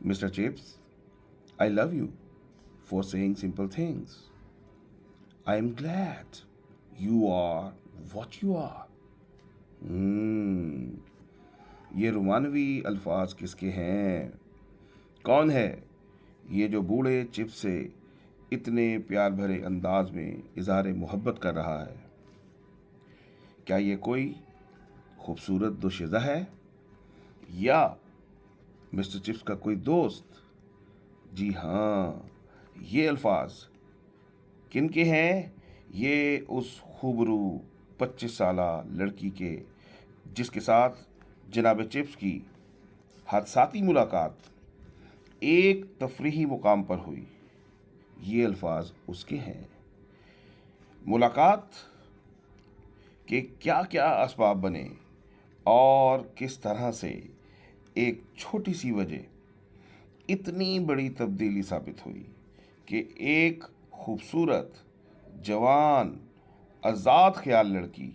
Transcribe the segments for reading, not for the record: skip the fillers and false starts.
Mr. Chips, I love you for saying simple things. I am glad you are what you are. Hmm. ये रोमानवी अल्फाज किसके हैं? कौन है ये जो बूढ़े चिप से इतने प्यार भरे अंदाज में इजहार मोहब्बत कर रहा है? क्या ये कोई खूबसूरत दोशीज़ा है या मिस्टर चिप्स का कोई दोस्त? जी हाँ, ये अल्फाज किन के हैं? ये उस खूबरू 25 साला लड़की के जिसके साथ जनाब चिप्स की हादसाती मुलाकात एक तफरीही मुकाम पर हुई। ये अल्फाज उसके हैं। मुलाकात के क्या क्या असबाब बने और किस तरह से एक छोटी सी वजह इतनी बड़ी तब्दीली साबित हुई कि एक खूबसूरत जवान आज़ाद ख्याल लड़की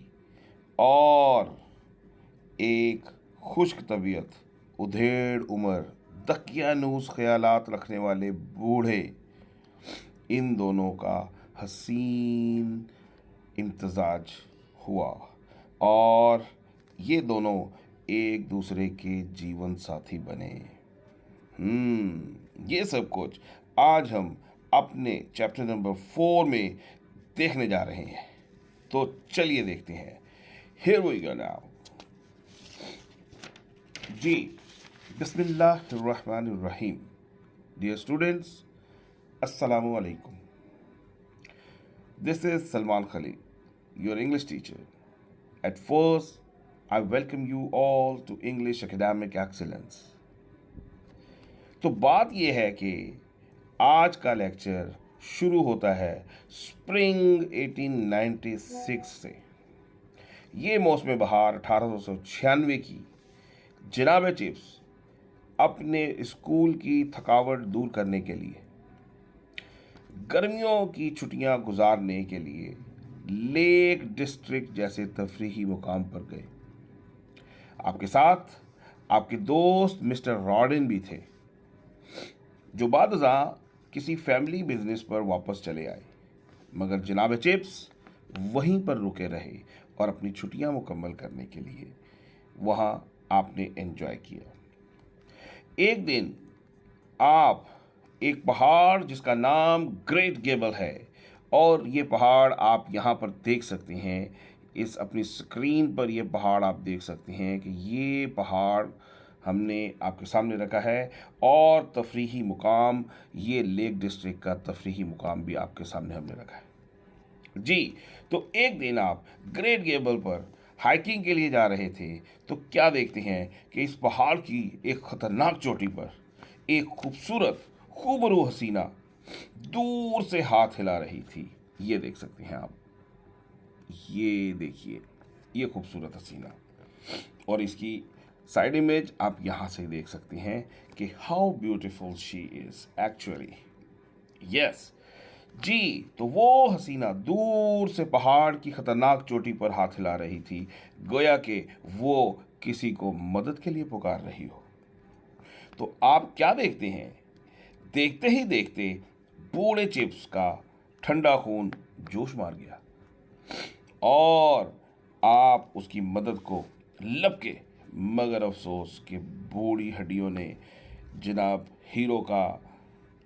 और एक खुश्क तबीयत उधेड़ उम्र दकियानूस ख्यालात रखने वाले बूढ़े, इन दोनों का हसीन इम्तजाज हुआ और ये दोनों एक दूसरे के जीवन साथी बने। ये सब कुछ आज हम अपने चैप्टर नंबर 4 में देखने जा रहे हैं। तो चलिए देखते हैं। Here we go now. जी, बिस्मिल्लाहिर्रहमानिर्रहीम। डियर स्टूडेंट्स, अस्सलामु अलैकुम। This is Salman Khalil, your English teacher. At first, I welcome you all to English Academic Excellence. तो बात यह है कि आज का लेक्चर शुरू होता है स्प्रिंग 1896 से। ये मौसम बहार 1896 की जनाब चिप्स अपने स्कूल की थकावट दूर करने के लिए गर्मियों की छुट्टियां गुजारने के लिए लेक डिस्ट्रिक्ट जैसे तफरीही मुकाम पर गए। आपके साथ आपके दोस्त मिस्टर रॉडिन भी थे, जो बादशाह किसी फैमिली बिजनेस पर वापस चले आए, मगर जनाब चिप्स वहीं पर रुके रहे और अपनी छुट्टियां मुकम्मल करने के लिए वहां आपने एंजॉय किया। एक दिन आप एक पहाड़ जिसका नाम ग्रेट गेबल है, और ये पहाड़ आप यहाँ पर देख सकते हैं, इस अपनी स्क्रीन पर ये पहाड़ आप देख सकते हैं कि ये पहाड़ हमने आपके सामने रखा है, और तफरीही मुकाम ये लेक डिस्ट्रिक्ट का तफरीही मुकाम भी आपके सामने हमने रखा है। जी, तो एक दिन आप ग्रेट गेबल पर हाइकिंग के लिए जा रहे थे, तो क्या देखते हैं कि इस पहाड़ की एक ख़तरनाक चोटी पर एक खूबसूरत खूबरू हसीना दूर से हाथ हिला रही थी। ये देख सकते हैं आप, ये देखिए, ये खूबसूरत हसीना, और इसकी साइड इमेज आप यहाँ से देख सकते हैं कि how beautiful she is actually. Yes जी, तो वो हसीना दूर से पहाड़ की खतरनाक चोटी पर हाथ हिला रही थी, गोया कि वो किसी को मदद के लिए पुकार रही हो। तो आप क्या देखते हैं? देखते ही देखते बूढ़े चिप्स का ठंडा खून जोश मार गया और आप उसकी मदद को लपके, मगर अफसोस कि बूढ़ी हड्डियों ने जनाब हीरो का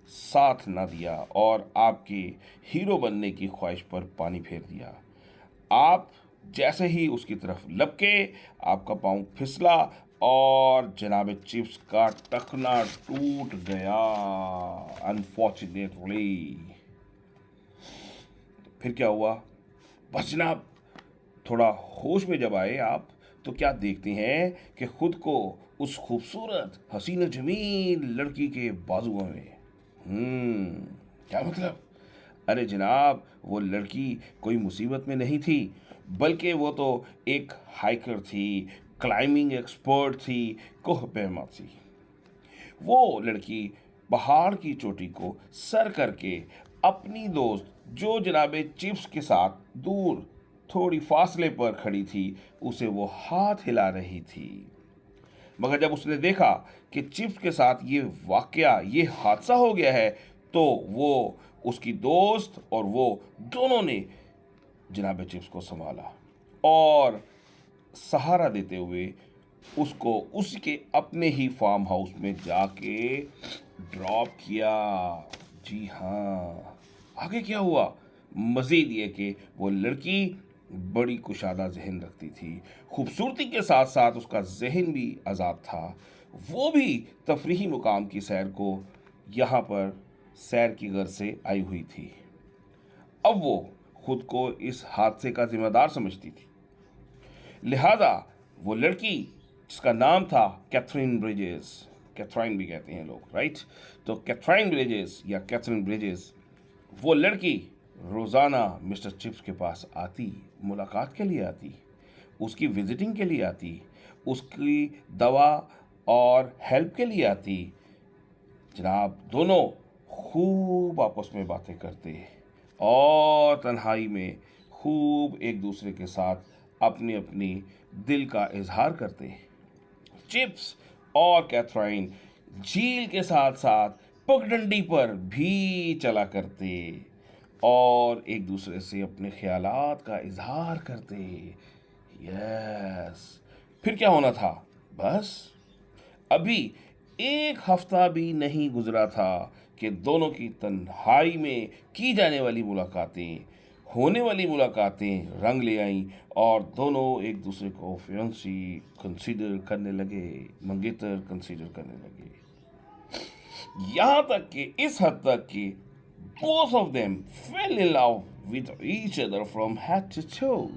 साथ ना दिया और आपके हीरो बनने की ख्वाहिश पर पानी फेर दिया। आप जैसे ही उसकी तरफ लपके, आपका पाँव फिसला और जनाब चिप्स का टखना टूट गया, अनफॉर्चुनेटली। फिर क्या हुआ? बस जनाब, थोड़ा होश में जब आए आप, तो क्या देखते हैं कि खुद को उस खूबसूरत हसीन जमील लड़की के बाजुओं में। क्या मतलब? अरे जनाब, वो लड़की कोई मुसीबत में नहीं थी, बल्कि वो तो एक हाइकर थी, क्लाइंबिंग एक्सपर्ट थी, कोह पैमा थी। वो लड़की पहाड़ की चोटी को सर करके अपनी दोस्त, जो जनाबे चिप्स के साथ दूर थोड़ी फासले पर खड़ी थी, उसे वो हाथ हिला रही थी। मगर जब उसने देखा कि चिप्स के साथ ये वाकया, ये हादसा हो गया है, तो वो, उसकी दोस्त और वो दोनों ने जनाब चिप्स को संभाला और सहारा देते हुए उसको उसके अपने ही फार्म हाउस में जाके ड्रॉप किया। जी हाँ, आगे क्या हुआ? मज़ीद ये कि वो लड़की बड़ी कुशादा जहन रखती थी, खूबसूरती के साथ साथ उसका जहन भी आज़ाद था। वो भी तफरीही मुकाम की सैर को यहाँ पर सैर की गर्ज से आई हुई थी। अब वो खुद को इस हादसे का जिम्मेदार समझती थी, लिहाजा वो लड़की जिसका नाम था कैथरीन ब्रिजेस, कैथराइन भी कहते हैं लोग, राइट? तो कैथराइन ब्रिजेस या कैथरीन ब्रिजेस, वो लड़की रोज़ाना मिस्टर चिप्स के पास आती, मुलाकात के लिए आती, उसकी विजिटिंग के लिए आती, उसकी दवा और हेल्प के लिए आती। जनाब दोनों खूब आपस में बातें करते और तन्हाई में खूब एक दूसरे के साथ अपनी अपनी दिल का इजहार करते। चिप्स और कैथराइन झील के साथ साथ पगडंडी पर भी चला करते और एक दूसरे से अपने ख्यालात का इजहार करते। यस, फिर क्या होना था? बस अभी एक हफ्ता भी नहीं गुजरा था कि दोनों की तन्हाई में की जाने वाली मुलाकातें, होने वाली मुलाकातें रंग ले आईं और दोनों एक दूसरे को फियांसी कंसीडर करने लगे, मंगेतर कंसीडर करने लगे। यहाँ तक कि इस हद तक कि both of them fell in love with each other from head to toe।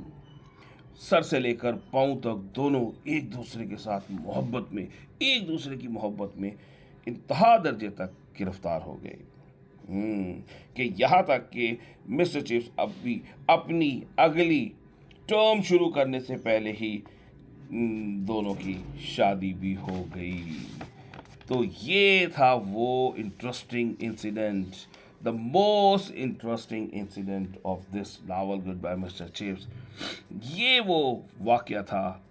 Sir से लेकर पांव तक दोनों एक दूसरे के साथ मोहब्बत में, एक दूसरे की मोहब्बत में इंतहा दर्जे तक गिरफ्तार हो गए। कि यहाँ तक कि मिस्टर चिप्स अब भी अपनी अगली टर्म शुरू करने से पहले ही दोनों की शादी भी हो गई। तो ये था वो interesting incident, the most interesting incident of this novel goodbye mister Chips. ये वो वाकया था,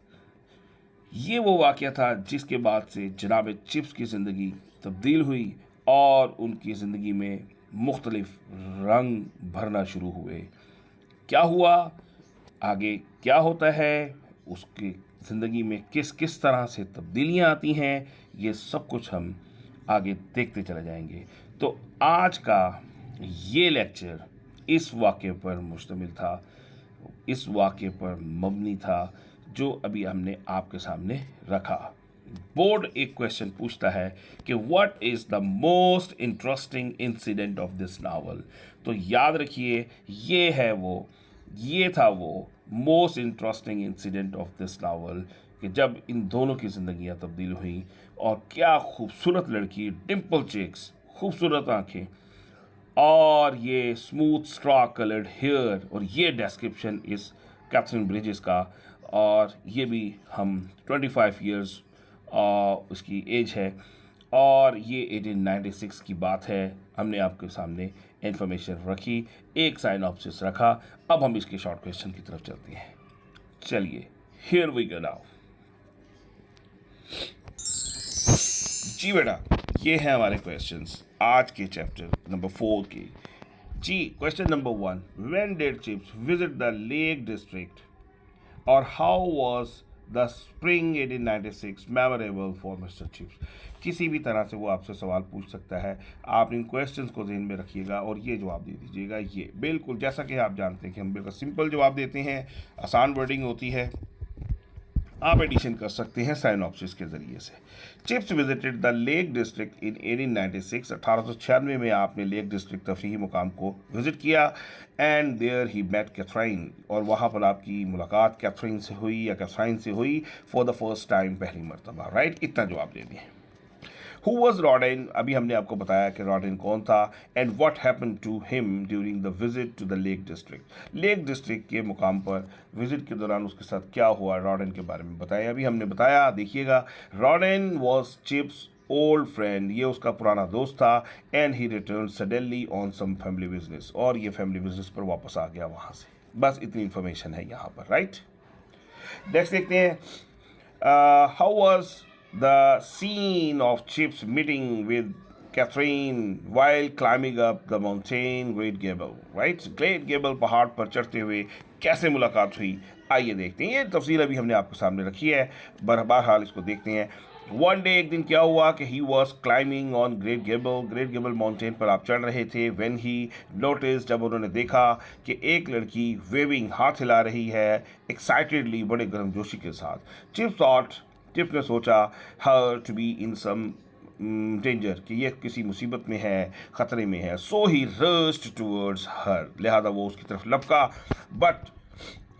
ये वो वाकया था जिसके बाद से जनाब चिप्स की ज़िंदगी तब्दील हुई और उनकी ज़िंदगी में मुख्तलिफ रंग भरना शुरू हुए। क्या हुआ, आगे क्या होता है, उसकी ज़िंदगी में किस किस तरह से तब्दीलियाँ आती हैं, ये सब कुछ हम आगे देखते चले जाएंगे। तो आज का ये लेक्चर इस वाक़े पर मुश्तमिल था, इस वाक़े पर मबनी था जो अभी हमने आपके सामने रखा। बोर्ड एक क्वेश्चन पूछता है कि what is the most interesting incident of this novel. तो याद रखिए ये था वो most interesting incident of this novel कि जब इन दोनों की ज़िंदगियां तब्दील हुई और क्या खूबसूरत लड़की, डिम्पल चिक्स, खूबसूरत आंखें और ये स्मूथ स्ट्रॉ कलर्ड हेयर और ये डिस्क्रिप्शन इस कैथरीन ब्रिजेस का। और ये भी हम 25 इयर्स उसकी एज है और ये 1896 की बात है। हमने आपके सामने इंफॉर्मेशन रखी, एक साइनॉप्सिस रखा। अब हम इसके शॉर्ट क्वेश्चन की तरफ चलते हैं। चलिए, हियर वी गो नाउ। जी बेटा, ये हैं हमारे क्वेश्चंस आज के चैप्टर नंबर 4 के। जी, question number 1, when did Chips visit the Lake District और how was the spring 1896 memorable for mister Chips. किसी भी तरह से वो आपसे सवाल पूछ सकता है, आप इन क्वेश्चंस को ध्यान में रखिएगा और ये जवाब दे दीजिएगा। ये बिल्कुल जैसा कि आप जानते हैं कि हम बिल्कुल सिंपल जवाब देते हैं, आसान वर्डिंग होती है, आप एडिशन कर सकते हैं साइनॉप्सिस के ज़रिए से। Chips visited the Lake district in 1896। 1896 में आपने लेक डिस्ट्रिक्ट तफरीही मुकाम को विज़िट किया and there he met Katherine, और वहाँ पर आपकी मुलाकात कैथरीन से हुई या कैथराइन से हुई फॉर द फर्स्ट टाइम, पहली मरतबा, राइट? इतना जवाब दे दिए। हु वॉज रॉडेन, अभी हमने आपको बताया कि रॉडेन कौन था, and what happened to him during the visit to the Lake District. Lake District के मुकाम पर विजिट के दौरान उसके साथ क्या हुआ, रॉडेन के बारे में बताया। अभी हमने बताया, देखिएगा, Rowden was Chips old friend, ये उसका पुराना दोस्त था, and he return suddenly on some family business, और ये फैमिली बिजनेस पर वापस आ गया वहाँ से। बस इतनी इंफॉर्मेशन है यहाँ पर, राइट? नेक्स्ट देखते हैं, how was The scene of Chip's meeting with Catherine while climbing up the mountain Great Gable, right? Great Gable पहाड़ पर चढ़ते हुए कैसे मुलाकात हुई, आइए देखते हैं। ये तफसील अभी हमने आपके सामने रखी है, बहरहाल इसको देखते हैं। वन डे, एक दिन क्या हुआ कि he was climbing on great Gable mountain पर आप चढ़ रहे थे। व्हेन ही नोटिस, जब उन्होंने देखा कि एक लड़की वेविंग, हाथ हिला रही है एक्साइटेडली, बड़े गर्मजोशी के साथ। चिप ने सोचा her to be in some danger, कि ये किसी मुसीबत में है, ख़तरे में है। सो ही रस्ड टूवर्ड्स हर, लिहाजा वो उसकी तरफ लपका। बट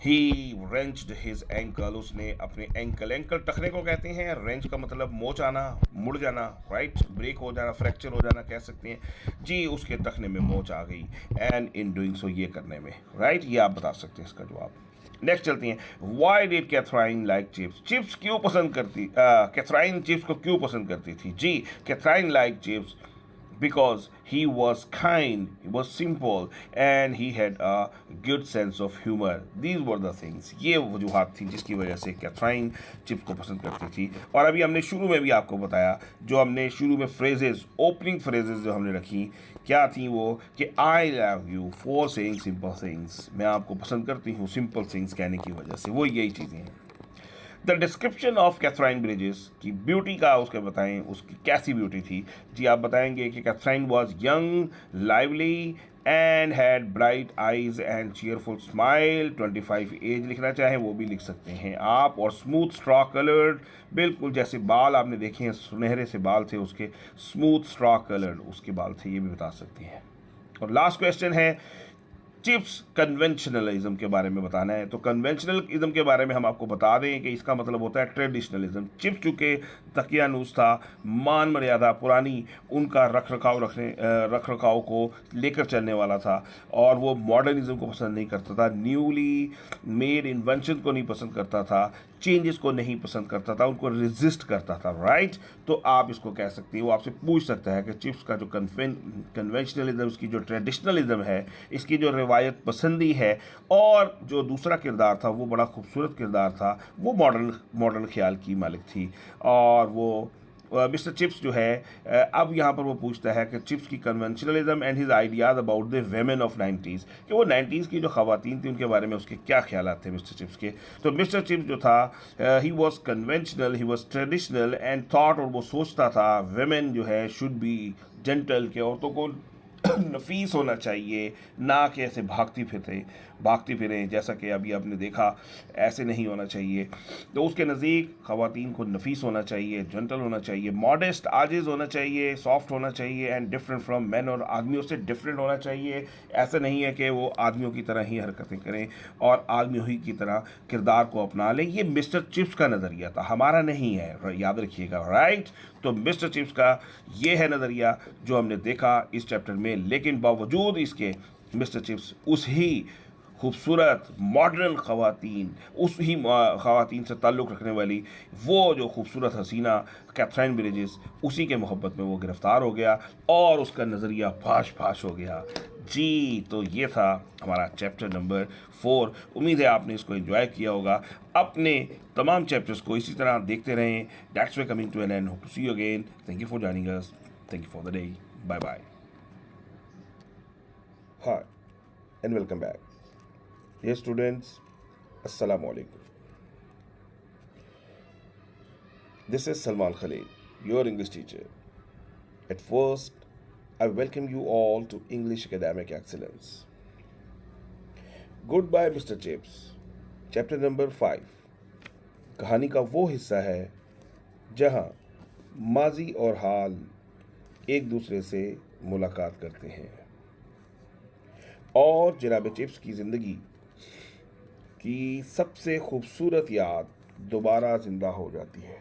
ही रेंच्ड हिज एंकल, उसने अपने एंकल टखने को कहते हैं। रेंच का मतलब मोच आना, मुड़ जाना, राइट, ब्रेक हो जाना, फ्रैक्चर हो जाना कह सकते हैं जी। उसके टखने में मोच आ गई, एंड इन डूइंग सो, ये करने में, राइट, ये आप बता सकते हैं इसका जवाब। नेक्स्ट चलती हैं। Why did Catherine like chips, chips क्यों पसंद करती, कैथराइन चिप्स को क्यों पसंद करती थी जी। Katherine like Chips because he was kind, he was simple, and he had a good sense of humor. These were the things. ये वजूहात थी जिसकी वजह से कैथराइन चिप्स को पसंद करती थी। और अभी हमने शुरू में भी आपको बताया, जो हमने शुरू में फ्रेजेस, ओपनिंग फ्रेजेस जो हमने रखी, क्या थी वो, कि I love you for saying simple things, मैं आपको पसंद करती हूँ सिंपल थिंग्स कहने की वजह से, वो यही चीज़ें हैं। The description of Catherine bridges, की ब्यूटी का उसके बताएं, उसकी कैसी ब्यूटी थी जी। आप बताएंगे कि Katherine was young, lively, and had bright eyes and cheerful smile. 25 age लिखना चाहें वो भी लिख सकते हैं आप। और स्मूथ स्ट्रॉ कलर्ड, बिल्कुल जैसे बाल आपने देखे हैं, सुनहरे से बाल थे उसके, स्मूथ स्ट्रॉ कलर्ड उसके बाल थे, ये भी बता सकते हैं। और लास्ट क्वेश्चन है, चिप्स कन्वेंशनलिज्म के बारे में बताना है। तो कन्वेंशनलिज्म के बारे में हम आपको बता दें कि इसका मतलब होता है ट्रेडिशनलिज्म। चिप्स चूँकि तकियानूस था, मान मर्यादा पुरानी, उनका रख रखाव को लेकर चलने वाला था, और वो मॉडर्निज्म को पसंद नहीं करता था, न्यूली मेड इन्वेंशन को नहीं पसंद करता था, चेंजेस को नहीं पसंद करता था, उनको रेजिस्ट करता था, राइट। तो आप इसको कह सकते हैं, वो आपसे पूछ सकता है कि चिप्स का जो कन्वेंशनलिज्म, इसकी जो ट्रेडिशनलिज्म है, इसकी जो रिवायत पसंदी है, और जो दूसरा किरदार था वो बड़ा खूबसूरत किरदार था, वो मॉडर्न ख्याल की मालिक थी। और वो मिस्टर चिप्स जो है, अब यहाँ पर वो पूछता है कि चिप्स की conventionalism and his ideas about the women of 90s, कि वो 90s की जो ख़वातीन थी उनके बारे में उसके क्या ख्याल थे मिस्टर चिप्स के। तो मिस्टर चिप्स जो था, he was conventional, he was traditional and thought, और वो सोचता था वेमेन जो है शुड बी जेंटल, के औरतों को नफीस होना चाहिए, ना कि ऐसे भागती फिरें जैसा कि अभी आपने देखा, ऐसे नहीं होना चाहिए। तो उसके नज़दीक ख़वातीन को नफीस होना चाहिए, जेंटल होना चाहिए, मॉडेस्ट, आजिज़ होना चाहिए, सॉफ्ट होना चाहिए, एंड डिफरेंट फ्रॉम मैन, और आदमियों से डिफरेंट होना चाहिए। ऐसा नहीं है कि वो आदमियों की तरह ही हरकतें करें और आदमियों ही की तरह किरदार को अपना लें। ये मिस्टर चिप्स का नज़रिया था, हमारा नहीं है, याद रखिएगा, राइट। तो मिस्टर चिप्स का ये है नज़रिया जो हमने देखा इस चैप्टर में। लेकिन बावजूद इसके मिस्टर चिप्स उस ही खूबसूरत मॉडर्न ख़वातीन, उस ही ख़वातीन से ताल्लुक़ रखने वाली वो जो खूबसूरत हसीना कैथराइन ब्रिजेस, उसी के मोहब्बत में वो गिरफ़्तार हो गया और उसका नज़रिया फाश हो गया जी। तो ये था हमारा चैप्टर नंबर 4। उम्मीद है आपने इसको एंजॉय किया होगा। अपने तमाम चैप्टर्स को इसी तरह देखते रहें। That's way coming to an end, hope to see you again. Thank you for joining us, thank you for the day, bye bye. Hi and welcome back. Dear students, Assalamu alaikum. This is Salman Khalil, your English teacher. At first, I welcome you all to English Academic Excellence. Goodbye, Mr. Chips. Chapter number 5. कहानी का वो हिस्सा है जहाँ माजी और हाल एक दूसरे से मुलाकात करते हैं और जनाब चिप्स की ज़िंदगी की सबसे खूबसूरत याद दोबारा ज़िंदा हो जाती है।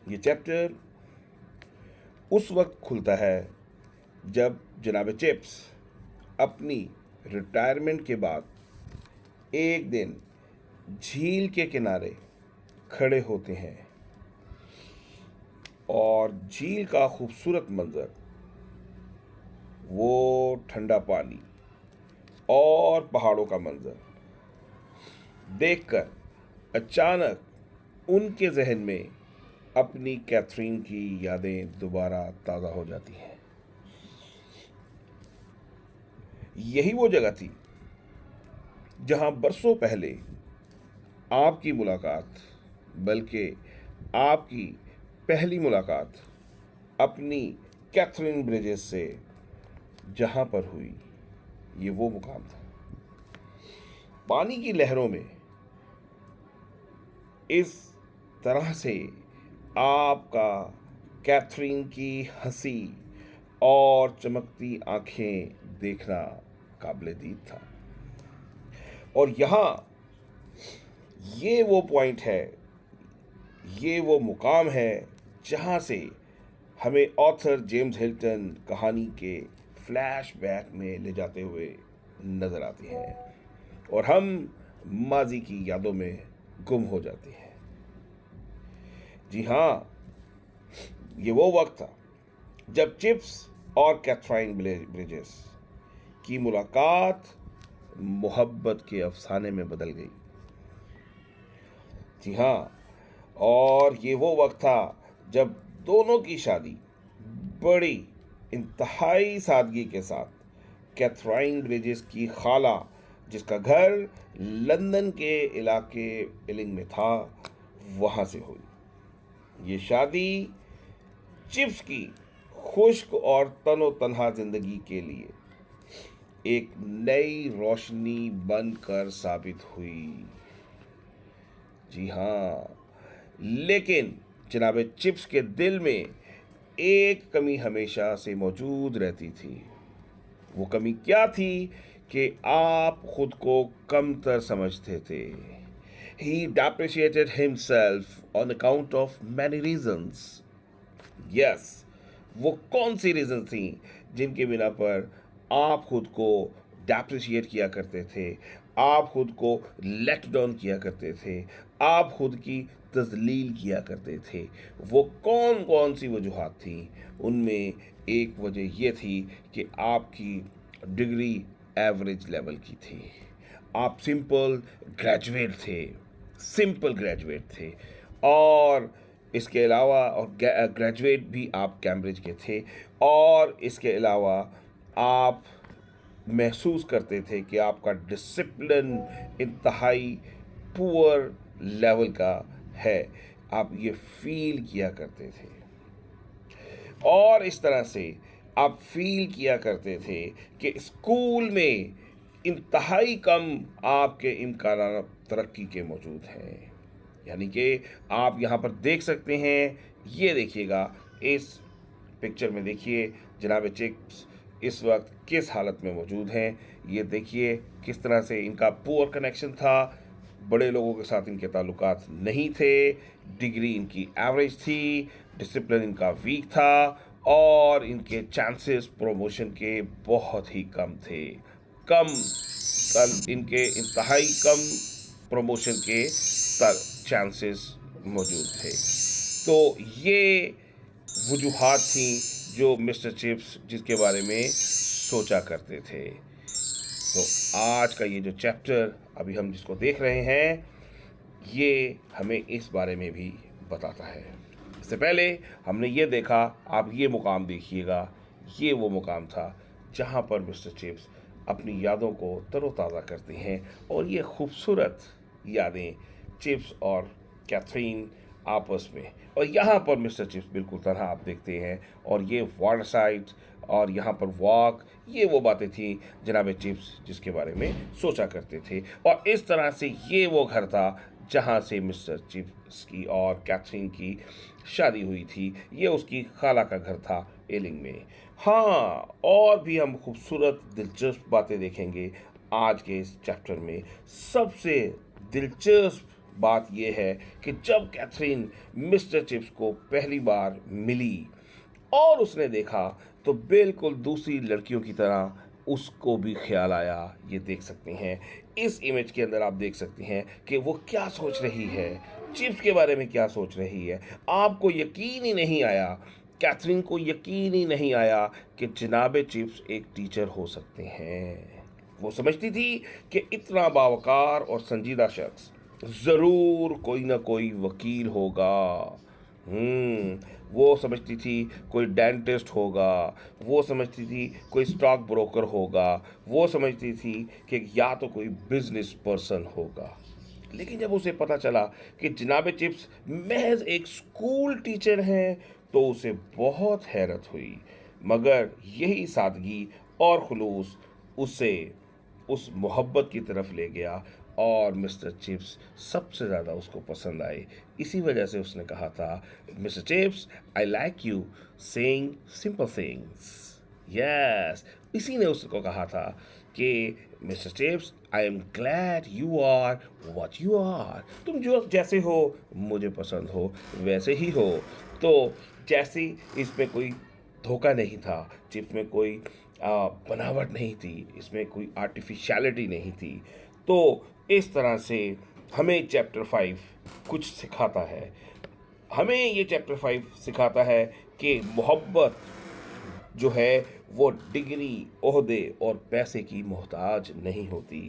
ये चैप्टर उस वक्त खुलता है जब जनाब चिप्स अपनी रिटायरमेंट के बाद एक दिन झील के किनारे खड़े होते हैं और झील का खूबसूरत मंजर, वो ठंडा पानी और पहाड़ों का मंजर देखकर अचानक उनके जहन में अपनी कैथरीन की यादें दोबारा ताज़ा हो जाती हैं। यही वो जगह थी जहां बरसों पहले आपकी मुलाकात, बल्कि आपकी पहली मुलाकात अपनी कैथरीन ब्रिजेस से जहां पर हुई, ये वो मुकाम था। पानी की लहरों में इस तरह से आपका कैथरीन की हंसी और चमकती आंखें देखना काबिल दीद था। और यहाँ ये वो पॉइंट है, ये वो मुकाम है जहाँ से हमें ऑथर जेम्स हिल्टन कहानी के फ्लैशबैक में ले जाते हुए नजर आती हैं और हम माजी की यादों में गुम हो जाते हैं। जी हाँ, ये वो वक्त था जब चिप्स और कैथरीन ब्रिजेस की मुलाकात मोहब्बत के अफसाने में बदल गई। जी हाँ, और ये वो वक्त था जब दोनों की शादी बड़ी इंतहाई सादगी के साथ कैथरीन ब्रिजेस की खाला, जिसका घर लंदन के इलाके इलिंग में था, वहाँ से हुई। ये शादी चिप्स की खुश्क और तनो तन्हा जिंदगी के लिए एक नई रोशनी बनकर साबित हुई। जी हाँ, लेकिन जनाब चिप्स के दिल में एक कमी हमेशा से मौजूद रहती थी। वो कमी क्या थी कि आप खुद को कमतर समझते थे। He depreciated himself on account of many reasons. Yes, वो कौन सी रीजन थी जिनके बिना पर आप खुद को डेप्रिशिएट किया करते थे, आप खुद को लेट डाउन किया करते थे, आप खुद की तजलील किया करते थे? वो कौन कौन सी वजूहात थी? उनमें एक वजह ये थी कि आपकी डिग्री एवरेज लेवल की थी। आप सिंपल ग्रेजुएट थे और इसके अलावा और ग्रेजुएट भी आप कैम्ब्रिज के थे, और इसके अलावा आप महसूस करते थे कि आपका डिसिप्लिन इंतहाई पुअर लेवल का है। आप ये फील किया करते थे और इस तरह से आप फील किया करते थे कि स्कूल में इंतहाई कम आपके इम्कान तरक्की के मौजूद हैं। यानी कि आप यहाँ पर देख सकते हैं, ये देखिएगा, इस पिक्चर में देखिए जनाब चिप्स इस वक्त किस हालत में मौजूद हैं। ये देखिए किस तरह से इनका पुअर कनेक्शन था, बड़े लोगों के साथ इनके ताल्लुकात नहीं थे, डिग्री इनकी एवरेज थी, डिसिप्लिन इनका वीक था और इनके चांसेस प्रमोशन के बहुत ही कम थे। इनके इंतहाई कम प्रमोशन के चांसेस मौजूद थे। तो ये वजूहात थी जो मिस्टर चिप्स जिसके बारे में सोचा करते थे। तो आज का ये जो चैप्टर अभी हम जिसको देख रहे हैं, ये हमें इस बारे में भी बताता है। इससे पहले हमने ये देखा, आप ये मुकाम देखिएगा, ये वो मुकाम था जहाँ पर मिस्टर चिप्स अपनी यादों को तरोताज़ा करते हैं और ये खूबसूरत यादें चिप्स और कैथरीन आपस में, और यहाँ पर मिस्टर चिप्स बिल्कुल तरह आप देखते हैं, और ये वाटर साइड और यहाँ पर वॉक, ये वो बातें थी जनाब चिप्स जिसके बारे में सोचा करते थे। और इस तरह से ये वो घर था जहाँ से मिस्टर चिप्स की और कैथरीन की शादी हुई थी। ये उसकी खाला का घर था एलिंग में। हाँ, और भी हम खूबसूरत दिलचस्प बातें देखेंगे आज के इस चैप्टर में। सबसे दिलचस्प बात यह है कि जब कैथरीन मिस्टर चिप्स को पहली बार मिली और उसने देखा तो बिल्कुल दूसरी लड़कियों की तरह उसको भी ख्याल आया। ये देख सकते हैं इस इमेज के अंदर, आप देख सकते हैं कि वो क्या सोच रही है, चिप्स के बारे में क्या सोच रही है। आपको यकीन ही नहीं आया, कैथरीन को यकीन ही नहीं आया कि जनाब चिप्स एक टीचर हो सकते हैं। वो समझती थी कि इतना बावकार और संजीदा शख्स ज़रूर कोई ना कोई वकील होगा। वो समझती थी कोई डेंटिस्ट होगा, वो समझती थी कोई स्टॉक ब्रोकर होगा, वो समझती थी कि या तो कोई बिजनेस पर्सन होगा। लेकिन जब उसे पता चला कि जनाब चिप्स महज एक स्कूल टीचर हैं, तो उसे बहुत हैरत हुई। मगर यही सादगी और खुलूस उसे उस मोहब्बत की तरफ ले गया, और मिस्टर चिप्स सबसे ज़्यादा उसको पसंद आए। इसी वजह से उसने कहा था, mister Chips, I like you saying simple things. Yes, इसी ने उसको कहा था कि mister Chips, I am glad you are what you are. तुम जो जैसे हो मुझे पसंद हो, वैसे ही हो। तो जैसे इसमें कोई धोखा नहीं था, चिप्स में कोई बनावट नहीं थी, इसमें कोई आर्टिफिशियलिटी नहीं थी। तो इस तरह से हमें चैप्टर 5 कुछ सिखाता है। हमें ये चैप्टर 5 सिखाता है कि मोहब्बत जो है वो डिग्री, ओहदे और पैसे की मोहताज नहीं होती।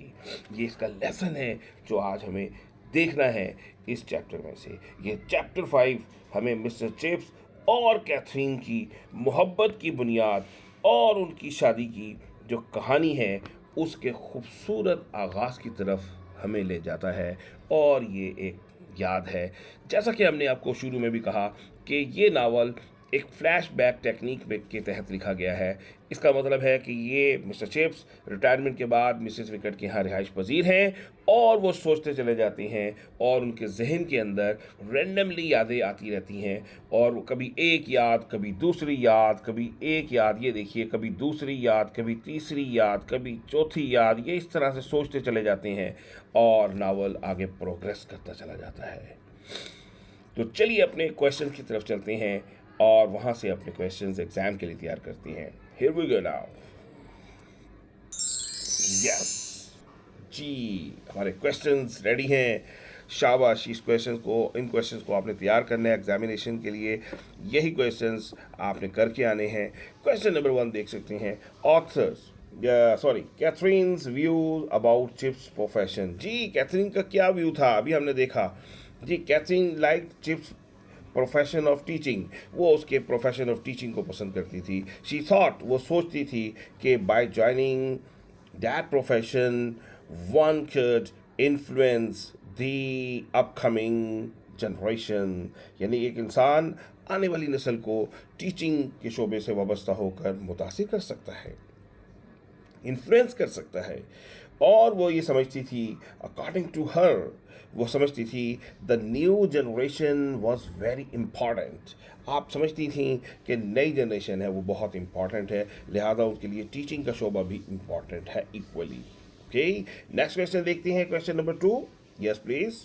ये इसका लेसन है जो आज हमें देखना है इस चैप्टर में से। ये चैप्टर 5 हमें मिस्टर चिप्स और कैथरीन की मोहब्बत की बुनियाद और उनकी शादी की जो कहानी है उसके खूबसूरत आगाज़ की तरफ हमें ले जाता है। और ये एक याद है, जैसा कि हमने आपको शुरू में भी कहा, कि ये नावल एक फ्लैशबैक टेक्निक के तहत लिखा गया है। इसका मतलब है कि ये मिस्टर चिप्स रिटायरमेंट के बाद मिसेस विकेट के यहाँ रिहाइश पजीर हैं, और वो सोचते चले जाते हैं, और उनके जहन के अंदर रेंडमली यादें आती रहती हैं, और कभी एक याद, कभी दूसरी याद, कभी एक याद, ये देखिए, कभी दूसरी याद, कभी तीसरी याद, कभी चौथी याद, ये इस तरह से सोचते चले जाते हैं, और नावल आगे प्रोग्रेस करता चला जाता है। तो चलिए अपने क्वेश्चन की तरफ चलते हैं, और वहाँ से अपने क्वेश्चंस एग्जाम के लिए तैयार करते हैं। Here we go now. Yes जी, हमारे क्वेश्चंस रेडी हैं। शाबाश, इन क्वेश्चंस को आपने तैयार करना है एग्जामिनेशन के लिए। यही क्वेश्चंस आपने करके आने हैं। क्वेश्चन नंबर 1 देख सकते हैं। Authors Katherine's view about Chips profession. जी, कैथरीन का क्या व्यू था अभी हमने देखा। जी, Katherine like Chips profession of teaching. वो उसके प्रोफेशन ऑफ टीचिंग को पसंद करती थी। शी थॉट, वो सोचती थी कि by joining that profession one could influence the upcoming generation। यानी एक इंसान आने वाली नस्ल को टीचिंग के शोबे से वाबस्ता होकर मुतासिर कर सकता है, इन्फ्लुएंस कर सकता है। और वो ये समझती थी, अकॉर्डिंग टू हर, वो समझती थी the new generation was very important. आप समझती थी कि नई जनरेशन है वो बहुत इम्पॉर्टेंट है, लिहाजा उसके लिए टीचिंग का शोबा भी इम्पॉर्टेंट है इक्वली। ओके, नेक्स्ट क्वेश्चन देखते हैं, question number 2। Yes please.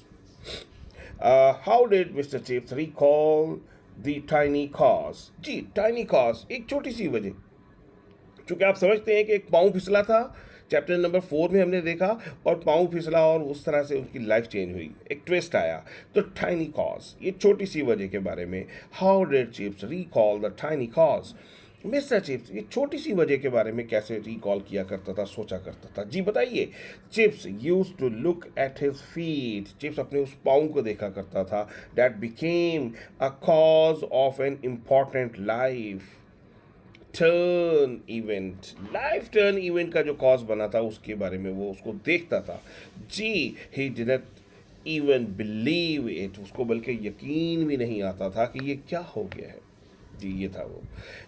How did mister Chips recall the tiny cause. जी, टाइनी कॉज एक छोटी सी वजह। चूँकि आप समझते हैं कि एक पाँव फिसला था, चैप्टर नंबर 4 में हमने देखा, और पाँव फिसला और उस तरह से उनकी लाइफ चेंज हुई, एक ट्विस्ट आया। तो टाइनी कॉज, ये छोटी सी वजह के बारे में। How did chips recall the tiny cause. Mister Chips ये छोटी सी वजह के बारे में कैसे रिकॉल किया करता था, सोचा करता था। जी बताइए। Chips use to look at his feet. Chips अपने उस पाँव को देखा करता था। That became a cause of an important life turn event. Life turn event का जो कॉज बना था उसके बारे में वो उसको देखता था। जी, he didn't even believe it. उसको बल्कि यकीन भी नहीं आता था कि ये क्या हो गया है। जी, ये था वो।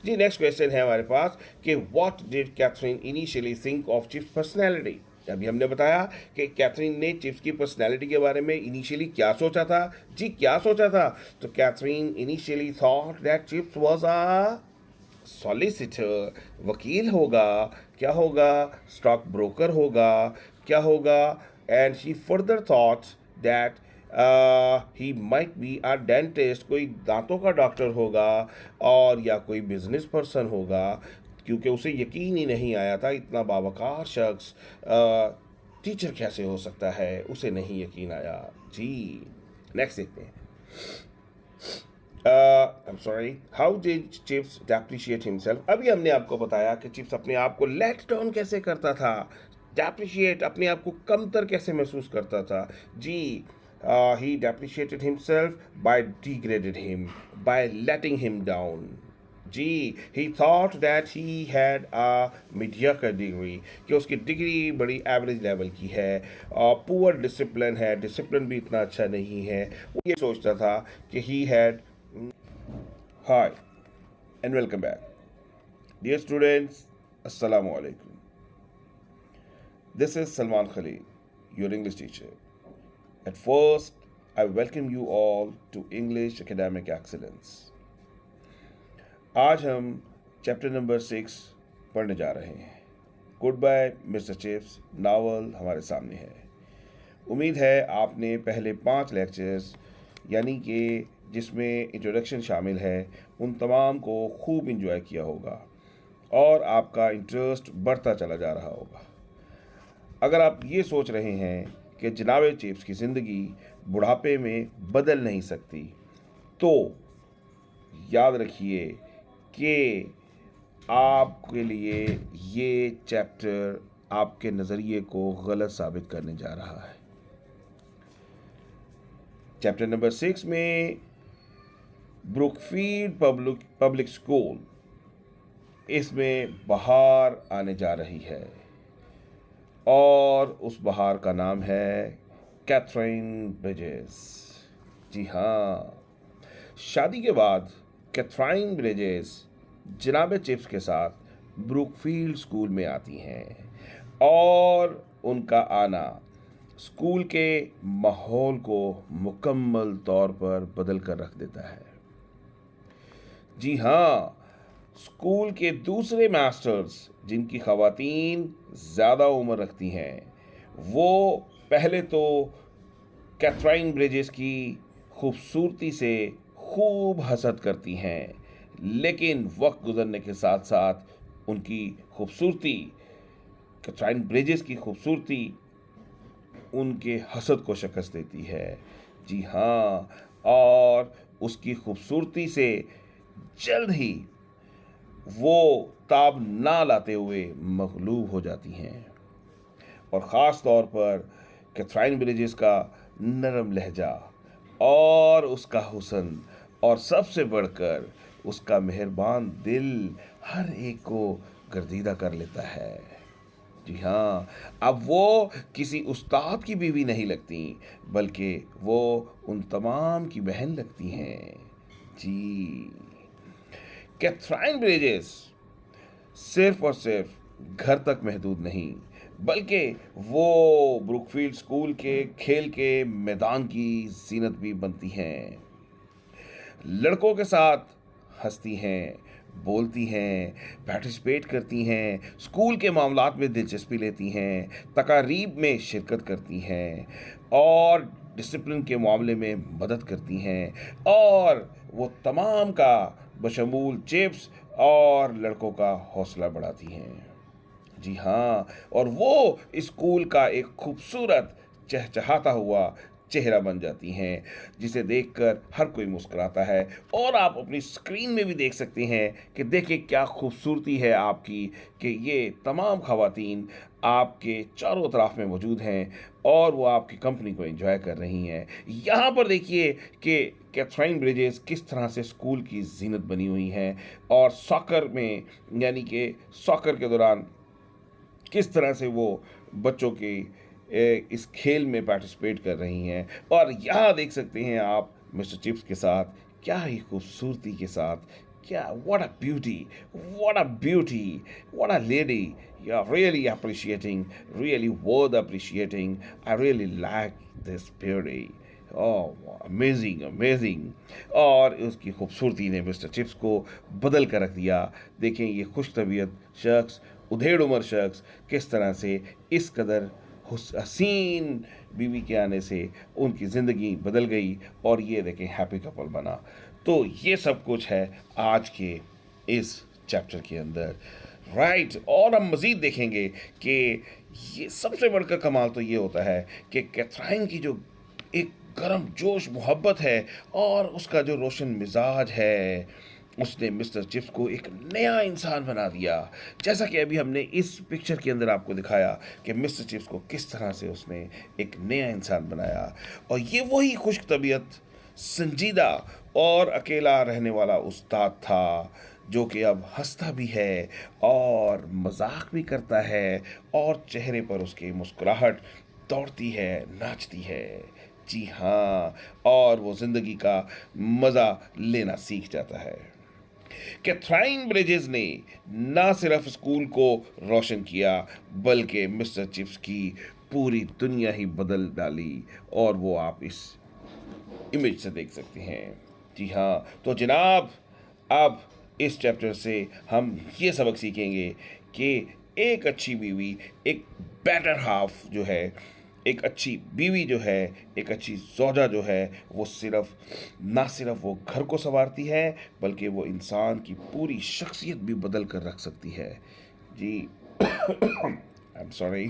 जी, नेक्स्ट क्वेश्चन है हमारे पास कि what did Katherine initially think of Chips personality. अभी हमने बताया कि कैथरीन ने चिप्स की पर्सनैलिटी के बारे में इनिशियली क्या सोचा था। जी, क्या सोचा था? तो Katherine initially thought that Chips was a solicitor. वकील होगा, क्या होगा? स्टॉक ब्रोकर होगा, क्या होगा? And she further thought that he might be a dentist. कोई दांतों का डॉक्टर होगा, और या कोई बिजनेस पर्सन होगा, क्योंकि उसे यकीन ही नहीं आया था इतना बावकार शख्स टीचर कैसे हो सकता है, उसे नहीं यकीन आया। जी, नेक्स्ट देखते हैं। I'm sorry, how did chips depreciate himself। अभी हमने आपको बताया कि चिप्स अपने आप को लेट डाउन कैसे करता था, डेप्रिशिएट, अपने आप को कमतर कैसे महसूस करता था। जी, he depreciated himself by degraded him, by letting him down. Ji, he thought that he had a mediocre degree, कि उसकी डिग्री बड़ी एवरेज लेवल की है, पुअर डिसिप्लिन है, डिसिप्लिन भी इतना अच्छा नहीं है। वो ये सोचता था कि he had hi and welcome back dear students, अस्सलाम वालेकुम। This is Salman Khalil, your English teacher. At first, I welcome you all to English Academic Excellence. आज हम चैप्टर नंबर 6 पढ़ने जा रहे हैं। Goodbye mister Chips novel हमारे सामने है। उम्मीद है आपने पहले 5 लेक्चर्स यानी कि जिसमें इंट्रोडक्शन शामिल है उन तमाम को खूब इंजॉय किया होगा और आपका इंटरेस्ट बढ़ता चला जा रहा होगा। अगर आप ये सोच रहे हैं कि जनाब चिप्स की ज़िंदगी बुढ़ापे में बदल नहीं सकती, तो याद रखिए कि आपके लिए ये चैप्टर आपके नज़रिए को गलत साबित करने जा रहा है। चैप्टर नंबर 6 में ब्रुकफील्ड पब्लिक स्कूल, इसमें बहार आने जा रही है और उस बहार का नाम है कैथरीन ब्रिजेस। जी हाँ, शादी के बाद कैथरीन ब्रिजेस जनाब चिप्स के साथ ब्रुकफील्ड स्कूल में आती हैं और उनका आना स्कूल के माहौल को मुकम्मल तौर पर बदल कर रख देता है। जी हाँ, स्कूल के दूसरे मास्टर्स जिनकी ख़वातीन ज़्यादा उम्र रखती हैं, वो पहले तो कैथरीन ब्रिजेस की खूबसूरती से खूब हसद करती हैं, लेकिन वक्त गुजरने के साथ साथ उनकी खूबसूरती, कैथरीन ब्रिजेस की खूबसूरती उनके हसद को शिकस्त देती है। जी हाँ, और उसकी खूबसूरती से जल्द ही वो ताब ना लाते हुए मगलूब हो जाती हैं। और ख़ास तौर पर कैथरीन ब्रिजेस का नरम लहजा और उसका हुस्न और सबसे बढ़कर उसका मेहरबान दिल हर एक को गर्दीदा कर लेता है। जी हाँ, अब वो किसी उस्ताद की बीवी नहीं लगती, बल्कि वो उन तमाम की बहन लगती हैं। जी, कैथरीन ब्रिजेस सिर्फ और सिर्फ घर तक महदूद नहीं, बल्कि वो ब्रुकफील्ड स्कूल के खेल के मैदान की जीनत भी बनती हैं। लड़कों के साथ हंसती हैं, बोलती हैं, पार्टिसिपेट करती हैं, स्कूल के मामलात में दिलचस्पी लेती हैं, तकारीब में शिरकत करती हैं और डिसिप्लिन के मामले में मदद करती हैं, और वो तमाम का बशमूल चिप्स और लड़कों का हौसला बढ़ाती हैं। जी हाँ, और वो स्कूल का एक खूबसूरत चहचहाता हुआ चेहरा बन जाती हैं, जिसे देखकर हर कोई मुस्कुराता है। और आप अपनी स्क्रीन में भी देख सकते हैं कि देखिए क्या खूबसूरती है आपकी, कि ये तमाम ख़वातीन आपके चारों तरफ में मौजूद हैं और वो आपकी कंपनी को एंजॉय कर रही हैं। यहाँ पर देखिए कि कैथरीन ब्रिजेस किस तरह से स्कूल की जीनत बनी हुई हैं और सॉकर में, यानी कि सॉकर के दौरान किस तरह से वो बच्चों के इस खेल में पार्टिसिपेट कर रही हैं। और यहाँ देख सकते हैं आप मिस्टर चिप्स के साथ क्या ही खूबसूरती के साथ, क्या what a beauty, what a beauty, what a lady, you are really appreciating, really worth appreciating, I really like this beauty, oh amazing amazing. और उसकी खूबसूरती ने मिस्टर चिप्स को बदल कर रख दिया। देखें ये खुश तबीयत शख्स, उधेड़ उम्र शख्स किस तरह से इस कदर हसीन बीवी के आने से उनकी ज़िंदगी बदल गई और ये देखें हैप्पी कपल बना। तो ये सब कुछ है आज के इस चैप्टर के अंदर, राइट। और हम मज़ीद देखेंगे कि ये सबसे बढ़कर कमाल तो ये होता है कि कैथरीन की जो एक गर्म जोश मोहब्बत है और उसका जो रोशन मिजाज है, उसने मिस्टर चिप्स को एक नया इंसान बना दिया। जैसा कि अभी हमने इस पिक्चर के अंदर आपको दिखाया कि मिस्टर चिप्स को किस तरह से उसने एक नया इंसान बनाया। और ये वही खुश तबीयत, संजीदा और अकेला रहने वाला उस्ताद था जो कि अब हंसता भी है और मजाक भी करता है और चेहरे पर उसकी मुस्कुराहट दौड़ती है, नाचती है। जी हाँ, और वो ज़िंदगी का मज़ा लेना सीख जाता है। कैथराइन ब्रिजेस ने ना सिर्फ स्कूल को रोशन किया बल्कि मिस्टर चिप्स की पूरी दुनिया ही बदल डाली, और वो आप इस इमेज से देख सकते हैं। जी हाँ, तो जनाब, अब इस चैप्टर से हम ये सबक सीखेंगे कि एक अच्छी बीवी, एक बेटर हाफ जो है, एक अच्छी बीवी जो है, एक अच्छी जोजा जो है, वो सिर्फ ना सिर्फ वो घर को संवारती है बल्कि वो इंसान की पूरी शख्सियत भी बदल कर रख सकती है। जी आई एम सॉरी।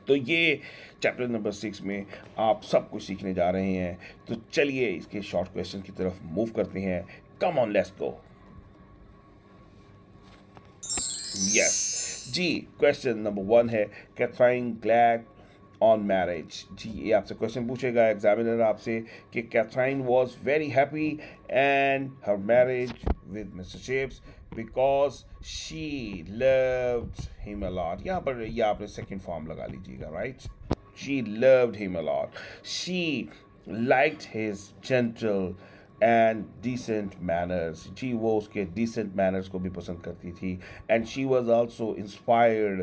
तो ये चैप्टर नंबर 6 में आप सब कुछ सीखने जा रहे हैं। तो चलिए इसके शॉर्ट क्वेश्चन की तरफ मूव करते हैं। Come on, let's go. Yes जी, क्वेश्चन नंबर 1 है, कैथराइन ग्लैड ऑन मैरिज। जी, ये आपसे क्वेश्चन पूछेगा एग्जामिनर आपसे कि Katherine was very happy and her marriage with mister Chips because she loved him a lot. यहाँ पर ये आपने सेकंड फॉर्म लगा लीजिएगा, right. She loved him a lot, she liked his gentle and decent manners. जी, वो उसके decent manners को भी पसंद करती थी। And she was also inspired,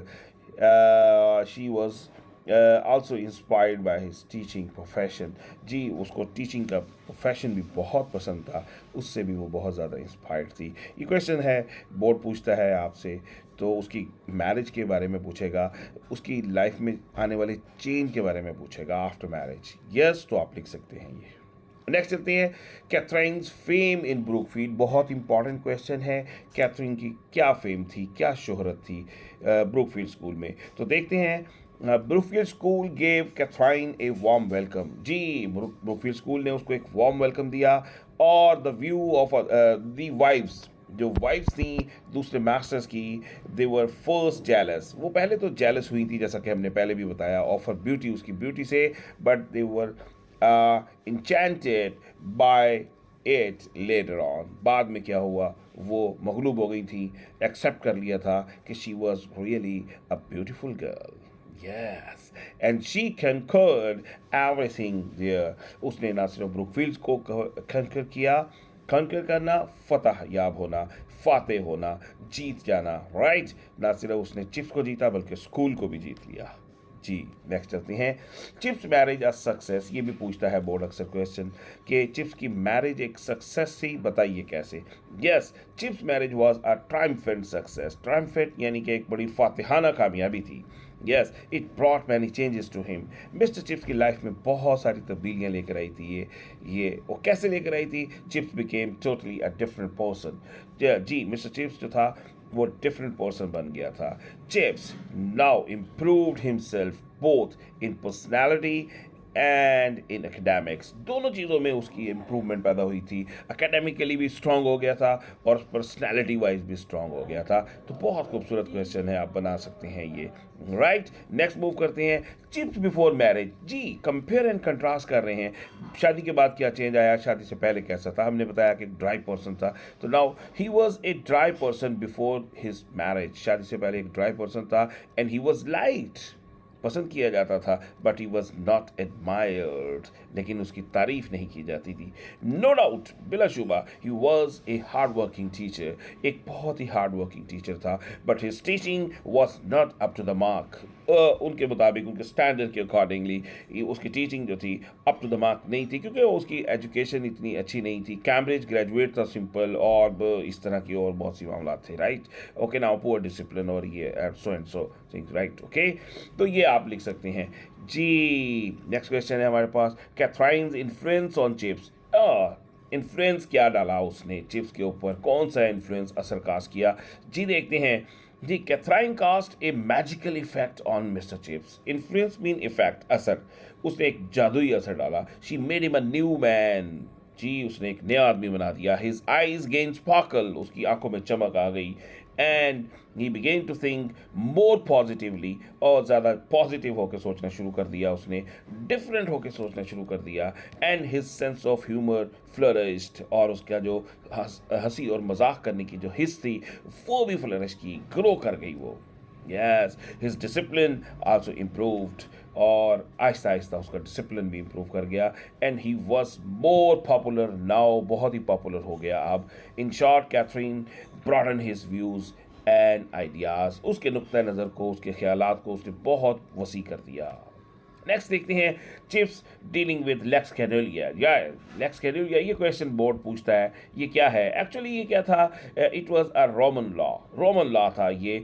she was also inspired by his teaching profession. जी, उसको टीचिंग का प्रोफेशन भी बहुत पसंद था, उससे भी वो बहुत ज़्यादा इंस्पायर्ड थी। ये क्वेश्चन है, बोर्ड पूछता है आपसे, तो उसकी मैरिज के बारे में पूछेगा, उसकी लाइफ में आने वाले चेंज के बारे में पूछेगा आफ्टर मैरिज। यस, तो आप लिख सकते हैं ये। नेक्स्ट चलते हैं, कैथरीन्स फेम इन ब्रुकफील्ड। बहुत इंपॉर्टेंट क्वेश्चन है, कैथरीन की क्या फेम थी, क्या शोहरत थी ब्रुकफील्ड स्कूल में। तो देखते हैं, Brookfield school gave Catherine a warm welcome. Ji, Brookfield school ने उसको एक वार्म वेलकम दिया। और the view of the wives, जो वाइफ्स थी दूसरे मास्टर्स की, दे वर फर्स्ट जेलस। वो पहले तो जेलस हुई थी, जैसा कि हमने पहले भी बताया, ऑफर ब्यूटी, उसकी ब्यूटी से, but they were enchanted by it later on। बाद में क्या हुआ, वो मगलूब हो गई थी, एक्सेप्ट कर लिया था कि she was really a beautiful girl। Yes, and she conquered everything there। उसने ना सिर्फ ब्रुकफील्ड को कंकर किया, कंकर करना, फतह याब होना, फातेह होना, जीत जाना, राइट। ना सिर्फ उसने चिप्स को जीता बल्कि स्कूल को भी जीत लिया। जी, नेक्स्ट चलते हैं, चिप्स मैरिज अ सक्सेस। ये भी पूछता है बोर्ड अक्सर क्वेश्चन कि चिप्स की मैरिज एक सक्सेस थी, बताइए कैसे। Yes, Chips marriage was a triumphant success. Triumphant यानी कि एक बड़ी फातिहाना कामयाबी थी। Yes, it brought many changes to him. Mister Chips की लाइफ में बहुत सारी तब्दीलियाँ लेकर आई थी ये वो कैसे लेकर आई थी, Chips became totally a different person. जी, मिस्टर चिप्स जो था वो डिफरेंट पर्सन बन गया था। Chips now improved himself both in personality and in academics. दोनों चीज़ों में उसकी इम्प्रूवमेंट पैदा हुई थी। एकेडमिकली भी स्ट्रांग हो गया था और पर्सनैलिटी वाइज भी स्ट्रांग हो गया था। तो बहुत खूबसूरत क्वेश्चन है, आप बना सकते हैं ये, राइट। नेक्स्ट मूव करते हैं, चिप्स बिफोर मैरिज। जी, कंपेयर एंड कंट्रास्ट कर रहे हैं, शादी के बाद क्या चेंज आया, शादी से पहले कैसा था। हमने बताया कि ड्राई पर्सन था, तो now he was a dry person before his marriage. शादी से पहले एक ड्राई पर्सन था, एंड ही वॉज लाइट, पसंद किया जाता था, but he was not admired, लेकिन उसकी तारीफ नहीं की जाती थी। नो डाउट, बिला शुबा, he was a hard working teacher, एक बहुत ही हार्ड वर्किंग टीचर था, but his teaching was not up to the mark. उनके मुताबिक, उनके स्टैंडर्ड के अकॉर्डिंगली उसकी टीचिंग जो थी अप टू द मार्क नहीं थी, क्योंकि उसकी एजुकेशन इतनी अच्छी नहीं थी। कैम्ब्रिज ग्रेजुएट था, सिंपल, और इस तरह की और बहुत सी मामला थे, right. Okay, now poor discipline और ये and so things, right. Okay, तो ये आप लिख सकते हैं। जी, नेक्स्ट क्वेश्चन है हमारे पास, कैथराइन्स इन्फ्लुएंस ऑन चिप्स। इन्फ्लुएंस क्या डाला उसने चिप्स के ऊपर, कौन सा इन्फ्लुएंस असरकाज किया। जी, देखते हैं। जी, Katherine cast a magical effect on mister Chips. Influence mean effect, असर, उसने एक जादुई असर डाला। She made him a new man. जी, उसने एक नया आदमी बना दिया। हिज आईज गेन स्पार्कल, उसकी आंखों में चमक आ गई। And he began to think more positively, और ज़्यादा पॉजिटिव होकर सोचना शुरू कर दिया उसने, डिफरेंट होकर सोचना शुरू कर दिया। And his sense of humour flourished, और उसका जो हंसी और मजाक करने की जो हिस्स थी वो भी फ्लरिश की, ग्रो कर गई वो। Yes, his discipline also improved, और आहिस्ता आहिस्ता उसका डिसिप्लिन भी इम्प्रूव कर गया। And he was more popular now, बहुत ही पॉपुलर हो गया अब। In short, Katherine broaden his views and ideas, उसके नुक्ता नज़र को, उसके ख्यालात को उसने बहुत वसी कर दिया। नेक्स्ट देखते हैं, चिप्स डीलिंग विद लेक्स कैनुलिया। या लेक्स कैनुलिया, ये क्वेश्चन बोर्ड पूछता है, ये क्या है? एक्चुअली ये क्या था? It was a Roman law था ये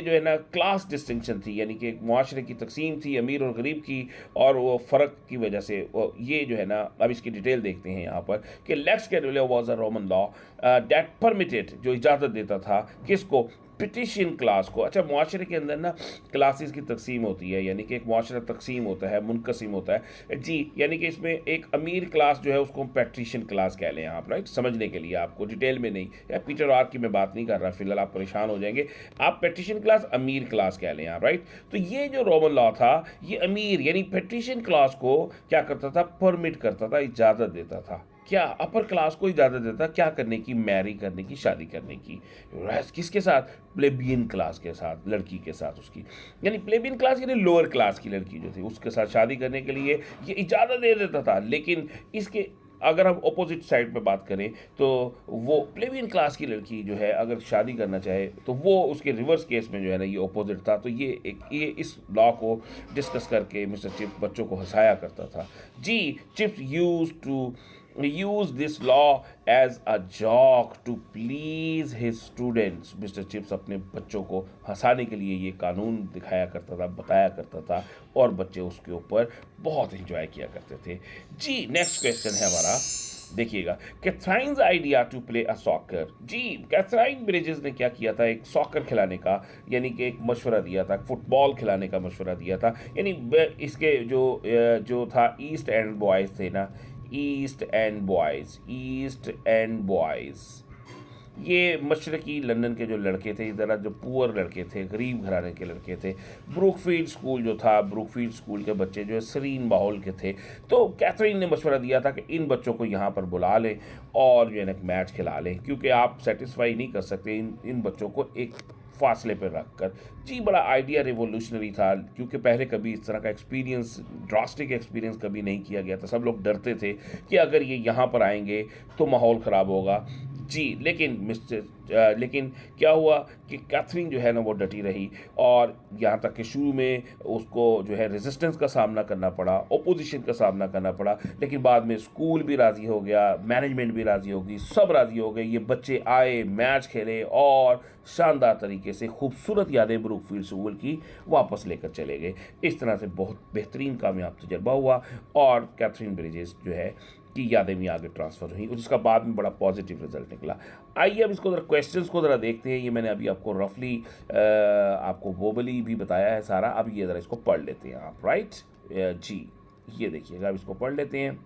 जो है ना क्लास डिस्टिंक्शन थी, यानी कि एक मुआशरे की तकसीम थी अमीर और गरीब की, और वो फ़र्क की वजह से ये जो है ना, अब इसकी डिटेल देखते हैं यहाँ पर कि Lex Canuleia was a Roman law that permitted, जो इजाज़त देता था किसको? पिटिशन क्लास को। अच्छा, मुआशरे के अंदर ना क्लासेस की तकसीम होती है, यानी कि एक मुआशरा तकसीम होता है, मुनकसिम होता है जी, यानी कि इसमें एक अमीर क्लास जो है उसको हम पेट्रिशियन क्लास कह लें आप, राइट, समझने के लिए आपको डिटेल में नहीं, या पीटर आर की मैं बात नहीं कर रहा, फिलहाल आप परेशान हो जाएंगे। आप पेट्रिशियन क्लास अमीर क्लास कह लें आप, राइट। तो ये जो रोमन लॉ था, ये अमीर यानी पेट्रिशियन क्लास को क्या करता था? परमिट करता था, इजाज़त देता था। क्या? अपर क्लास को इजाज़त देता क्या करने की? मैरी करने की, शादी करने की। किसके साथ? प्लेबियन क्लास के साथ, लड़की के साथ उसकी, यानी प्लेबियन क्लास यानी लोअर क्लास की लड़की जो थी उसके साथ शादी करने के लिए ये इजाज़त दे देता था। लेकिन इसके अगर हम अपोजिट साइड पे बात करें तो वो प्लेबियन क्लास की लड़की जो है अगर शादी करना चाहे तो वो उसके रिवर्स केस में जो है ना ये अपोजिट था। तो ये इस लॉ को डिस्कस करके मिस्टर चिप्स बच्चों को हंसाया करता था जी। Chips use this law as a joke to please his students। Mister chips अपने बच्चों को हंसाने के लिए ये कानून दिखाया करता था, बताया करता था, और बच्चे उसके ऊपर बहुत एंजॉय किया करते थे जी। नेक्स्ट क्वेश्चन है हमारा, देखिएगा, Catherine's idea to play a soccer. जी, कैथराइन ब्रिजेस ने क्या किया था? एक सॉकर खिलाने का, यानी कि एक मशवरा दिया था, फुटबॉल खिलाने का मशवरा दिया था। यानी इसके जो था ईस्ट एंड बॉयज़ थे ना, ईस्ट एंड बॉयज़, ये मशरकी लंदन के जो लड़के थे, ज़रा जो पुअर लड़के थे, गरीब घराने के लड़के थे, ब्रूकफील्ड स्कूल जो था, ब्रूकफील्ड स्कूल के बच्चे जो है सरीन माहौल के थे। तो कैथरीन ने मशवरा दिया था कि इन बच्चों को यहाँ पर बुला लें और जो है ना मैच खिला लें, क्योंकि आप सेटिस्फाई नहीं कर सकते इन बच्चों को एक फासले पर रख कर जी। बड़ा आइडिया रिवोल्यूशनरी था, क्योंकि पहले कभी इस तरह का एक्सपीरियंस, ड्रास्टिक एक्सपीरियंस कभी नहीं किया गया था। सब लोग डरते थे कि अगर ये यहाँ पर आएंगे तो माहौल ख़राब होगा जी। लेकिन क्या हुआ कि कैथरीन जो है ना वो डटी रही, और यहाँ तक कि शुरू में उसको जो है रेजिस्टेंस का सामना करना पड़ा, ओपोजिशन का सामना करना पड़ा, लेकिन बाद में स्कूल भी राज़ी हो गया, मैनेजमेंट भी राज़ी हो गई, सब राज़ी हो गए। ये बच्चे आए, मैच खेले, और शानदार तरीके से खूबसूरत यादें ब्रूकफील्ड स्कूल की वापस लेकर चले गए। इस तरह से बहुत बेहतरीन कामयाब तजर्बा हुआ, और कैथरीन ब्रिजेस जो है की यादें भी आगे ट्रांसफ़र हुई, और जिसका बाद में बड़ा पॉजिटिव रिजल्ट निकला। आइए अब इसको ज़रा क्वेश्चंस को ज़रा देखते हैं। ये मैंने अभी आपको रफली आपको वोबली भी बताया है सारा। अब ये ज़रा इसको पढ़ लेते हैं आप, राइट जी। ये देखिएगा, अब इसको पढ़ लेते हैं।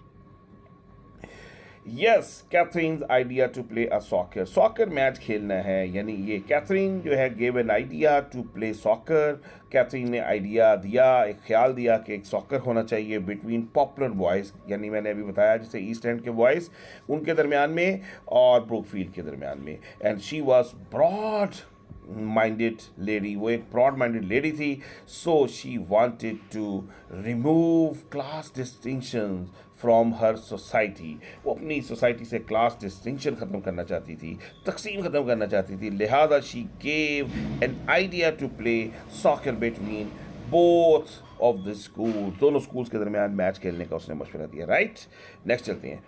Yes, Catherine's idea to play a soccer match खेलना है, यानी ये कैथरीन जो है gave an idea to play soccer. Catherine ने आइडिया दिया, एक ख्याल दिया कि एक सॉकर होना चाहिए बिटवीन पॉपुलर बॉयज़, यानी मैंने अभी बताया जैसे ईस्ट एंड के बॉयज़ उनके दरमियान में और ब्रूकफील्ड के दरमियान में। And she was broad minded lady, वो एक ब्रॉड माइंडेड लेडी थी। So she wanted to remove class distinctions from her society. वो अपनी सोसाइटी से क्लास डिस्टिंक्शन ख़त्म करना चाहती थी, तकसीम ख़त्म करना चाहती थी। लिहाजा she gave an idea to play soccer between both of the school, दोनों स्कूल्स के दरमियान मैच खेलने का उसने मशवरा दिया, राइट। नेक्स्ट चलते हैं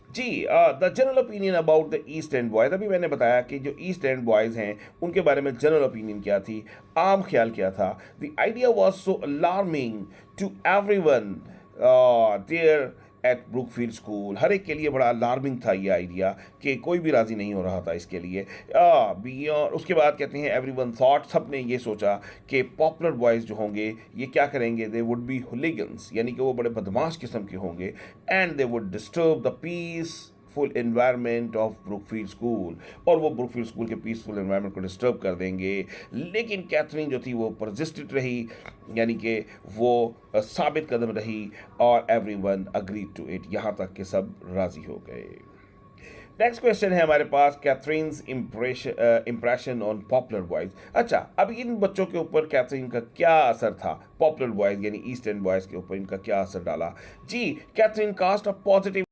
जी। The general opinion about the East End boys, अभी मैंने बताया कि जो ईस्ट एंड बॉयज़ हैं उनके बारे में जनरल ओपिनियन क्या थी, आम ख्याल क्या था। The idea was so alarming to every one there at Brookfield school, हर एक के लिए बड़ा अलार्मिंग था ये आइडिया कि कोई भी राज़ी नहीं हो रहा था इसके लिए। बियॉन्ड उसके बाद कहते हैं एवरीवन थॉट, सब ने ये सोचा कि पॉपुलर बॉयज़ जो होंगे ये क्या करेंगे, दे वुड बी हुलिगन्स, यानी कि वो बड़े बदमाश किस्म के होंगे, and they would disturb the peaceful environment of Brookfield school, और वो ब्रुकफील्ड स्कूल के पीसफुल एनवायरनमेंट को डिस्टर्ब कर देंगे। लेकिन कैथरीन जो थी वो परसिस्टेंट रही, यानी कि वो साबित कदम रही, और एवरीवन अग्रीड टू इट, यहाँ तक कि सब राज़ी हो गए। नेक्स्ट क्वेश्चन है हमारे पास, Catherine's impression on popular boys. अच्छा, अब इन बच्चों के ऊपर कैथरीन का क्या असर था, पॉपुलर बॉयज़ यानी ईस्ट एंड बॉयज़ के ऊपर इनका क्या असर डाला। जी, कैथरीन कास्ट अ पॉजिटिव